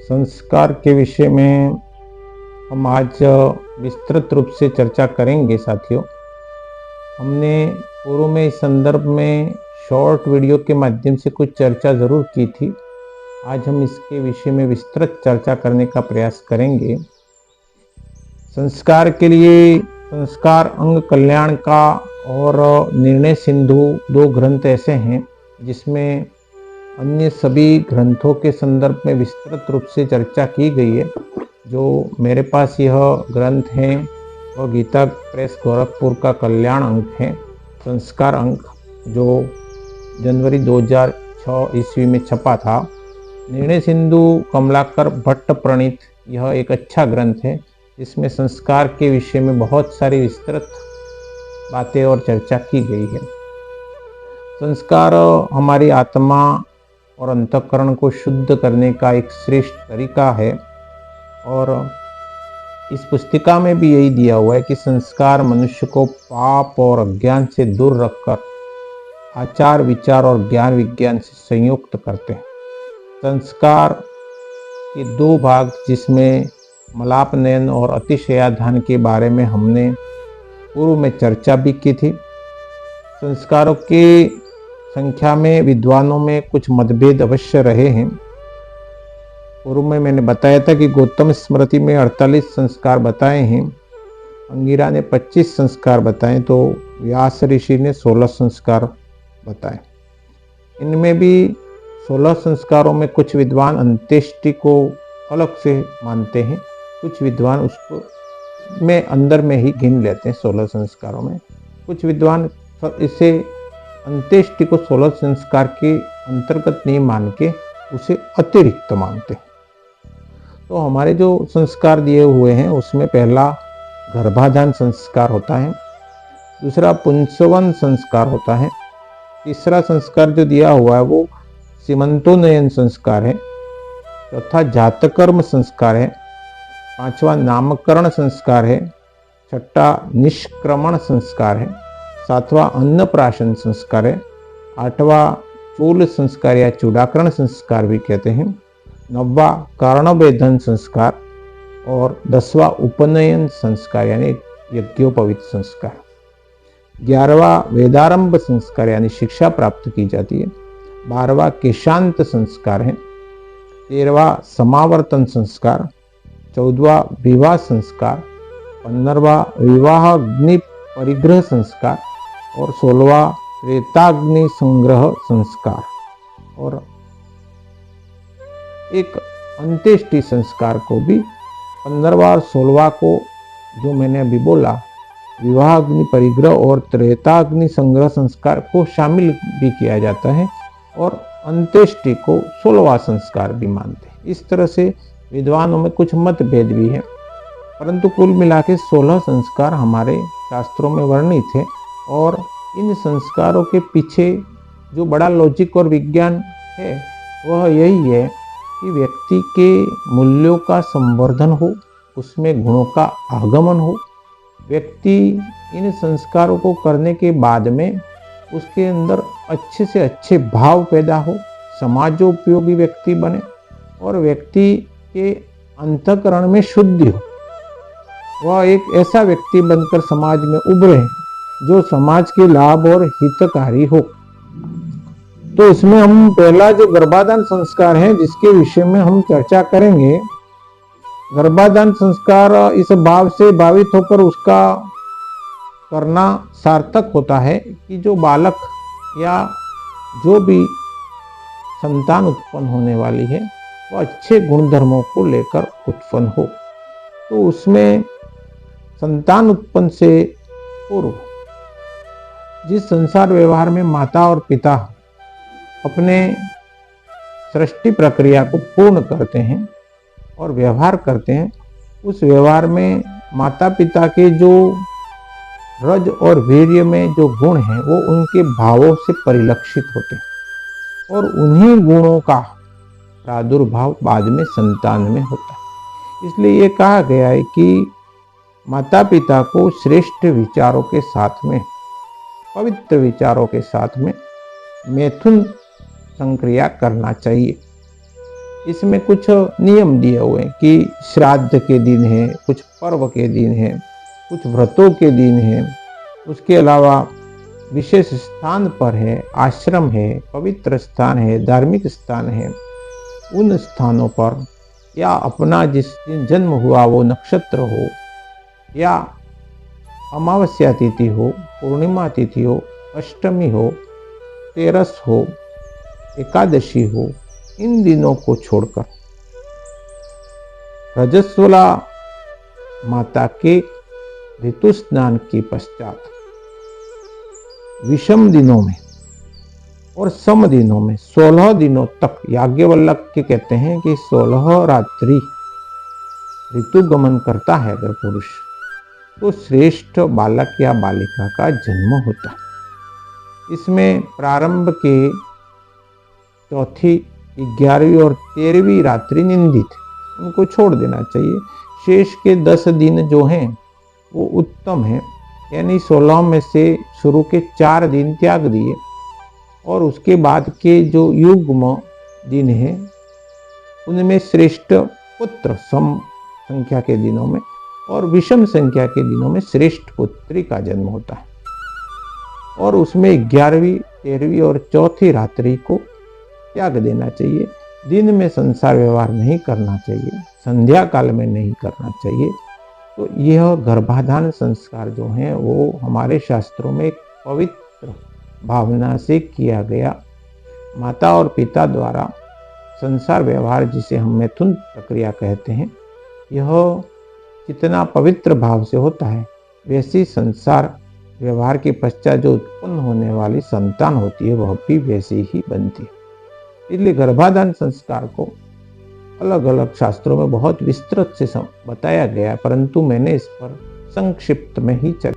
संस्कार के विषय में हम आज विस्तृत रूप से चर्चा करेंगे साथियों। हमने पूर्व में इस संदर्भ में शॉर्ट वीडियो के माध्यम से कुछ चर्चा ज़रूर की थी। आज हम इसके विषय में विस्तृत चर्चा करने का प्रयास करेंगे। संस्कार के लिए संस्कार अंग कल्याण का और निर्णय सिंधु दो ग्रंथ ऐसे हैं जिसमें अन्य सभी ग्रंथों के संदर्भ में विस्तृत रूप से चर्चा की गई है। जो मेरे पास यह ग्रंथ है वह गीता प्रेस गोरखपुर का कल्याण अंक है, संस्कार अंक, जो जनवरी 2006 ईस्वी में छपा था। निर्णय सिंधु कमलाकर भट्ट प्रणीत यह एक अच्छा ग्रंथ है जिसमें संस्कार के विषय में बहुत सारी विस्तृत बातें और चर्चा की गई है। संस्कार हमारी आत्मा और अंतःकरण को शुद्ध करने का एक श्रेष्ठ तरीका है और इस पुस्तिका में भी यही दिया हुआ है कि संस्कार मनुष्य को पाप और अज्ञान से दूर रखकर आचार विचार और ज्ञान विज्ञान से संयुक्त करते हैं। संस्कार के दो भाग जिसमें मलापनयन और अतिशयाधान के बारे में हमने पूर्व में चर्चा भी की थी। संस्कारों के संख्या में विद्वानों में कुछ मतभेद अवश्य रहे हैं। पूर्व में मैंने बताया था कि गौतम स्मृति में 48 संस्कार बताए हैं, अंगिरा ने 25 संस्कार बताए, तो व्यास ऋषि ने 16 संस्कार बताए। इनमें भी 16 संस्कारों में कुछ विद्वान अंत्येष्टि को अलग से मानते हैं, कुछ विद्वान उसको में अंदर में ही गिन लेते हैं 16 संस्कारों में। कुछ विद्वान इसे अंत्येष्टि को 16 संस्कार के अंतर्गत नहीं मान के उसे अतिरिक्त मानते हैं। तो हमारे जो संस्कार दिए हुए हैं उसमें पहला गर्भाधान संस्कार होता है, दूसरा पुंसवन संस्कार होता है, तीसरा संस्कार जो दिया हुआ है वो सीमंतोन्नयन संस्कार है, चौथा जातकर्म संस्कार है, पांचवा नामकरण संस्कार है, छठा निष्क्रमण संस्कार है, सातवां अन्नप्राशन संस्कार है, आठवां चूल संस्कार या चूड़ाकरण संस्कार भी कहते हैं, नौवां कारणभेदन संस्कार और 10वां उपनयन संस्कार यानी यज्ञोपवीत संस्कार, 11वां वेदारंभ संस्कार यानी शिक्षा प्राप्त की जाती है, 12वां केशांत संस्कार है, 13वां समावर्तन संस्कार, 14वां विवाह संस्कार, 15वां विवाह अग्नि परिग्रह संस्कार और 16वां त्रेताग्नि संग्रह संस्कार और एक अंत्येष्टि संस्कार को भी 15वां और 16वां को जो मैंने अभी बोला विवाह अग्नि परिग्रह और त्रेताग्नि संग्रह संस्कार को शामिल भी किया जाता है और अंत्येष्टि को 16वां संस्कार भी मानते हैं। इस तरह से विद्वानों में कुछ मतभेद भी है, परंतु कुल मिला के 16 संस्कार हमारे शास्त्रों में वर्णित है और इन संस्कारों के पीछे जो बड़ा लॉजिक और विज्ञान है वह यही है कि व्यक्ति के मूल्यों का संवर्धन हो, उसमें गुणों का आगमन हो, व्यक्ति इन संस्कारों को करने के बाद में उसके अंदर अच्छे से अच्छे भाव पैदा हो, समाजोपयोगी व्यक्ति बने और व्यक्ति के अंतःकरण में शुद्धि हो, वह एक ऐसा व्यक्ति बनकर समाज में उभरे जो समाज के लाभ और हितकारी हो। तो इसमें हम पहला जो गर्भाधान संस्कार है जिसके विषय में हम चर्चा करेंगे। गर्भाधान संस्कार इस भाव से भावित होकर उसका करना सार्थक होता है कि जो बालक या जो भी संतान उत्पन्न होने वाली है वो अच्छे गुणधर्मों को लेकर उत्पन्न हो। तो उसमें संतान उत्पन्न से पूर्व जिस संसार व्यवहार में माता और पिता अपने सृष्टि प्रक्रिया को पूर्ण करते हैं और व्यवहार करते हैं, उस व्यवहार में माता पिता के जो रज और वीर्य में जो गुण हैं वो उनके भावों से परिलक्षित होते हैं और उन्हीं गुणों का प्रादुर्भाव बाद में संतान में होता है। इसलिए ये कहा गया है कि माता पिता को श्रेष्ठ विचारों के साथ में, पवित्र विचारों के साथ में मैथुन संक्रिया करना चाहिए। इसमें कुछ नियम दिए हुए हैं कि श्राद्ध के दिन है, कुछ पर्व के दिन है, कुछ व्रतों के दिन है, उसके अलावा विशेष स्थान पर है, आश्रम है, पवित्र स्थान है, धार्मिक स्थान है। उन स्थानों पर या अपना जिस दिन जन्म हुआ वो नक्षत्र हो या अमावस्या तिथि हो, पूर्णिमा तिथि हो, अष्टमी हो, तेरस हो, एकादशी हो, इन दिनों को छोड़कर रजस्वला माता के ऋतु स्नान के पश्चात विषम दिनों में और सम दिनों में 16 दिनों तक याज्ञवल्क्य के कहते हैं कि 16 रात्रि ऋतु गमन करता है अगर पुरुष, तो श्रेष्ठ बालक या बालिका का जन्म होता है। इसमें प्रारंभ के चौथी, 11वीं और 13वीं रात्रि निंदित, उनको छोड़ देना चाहिए। शेष के 10 दिन जो हैं वो उत्तम है, यानी 16 में से शुरू के 4 दिन त्याग दिए और उसके बाद के जो युग्म दिन हैं उनमें श्रेष्ठ पुत्र सम संख्या के दिनों में और विषम संख्या के दिनों में श्रेष्ठ पुत्री का जन्म होता है और उसमें 11वीं, 13वीं और चौथी रात्रि को त्याग देना चाहिए। दिन में संसार व्यवहार नहीं करना चाहिए, संध्या काल में नहीं करना चाहिए। तो यह गर्भाधान संस्कार जो हैं वो हमारे शास्त्रों में एक पवित्र भावना से किया गया, माता और पिता द्वारा संसार व्यवहार जिसे हम मैथुन प्रक्रिया कहते हैं, यह जितना पवित्र भाव से होता है वैसी संसार व्यवहार के पश्चात जो उत्पन्न होने वाली संतान होती है वह भी वैसी ही बनती है। इसलिए गर्भाधान संस्कार को अलग अलग शास्त्रों में बहुत विस्तृत से बताया गया, परंतु मैंने इस पर संक्षिप्त में ही चर्चा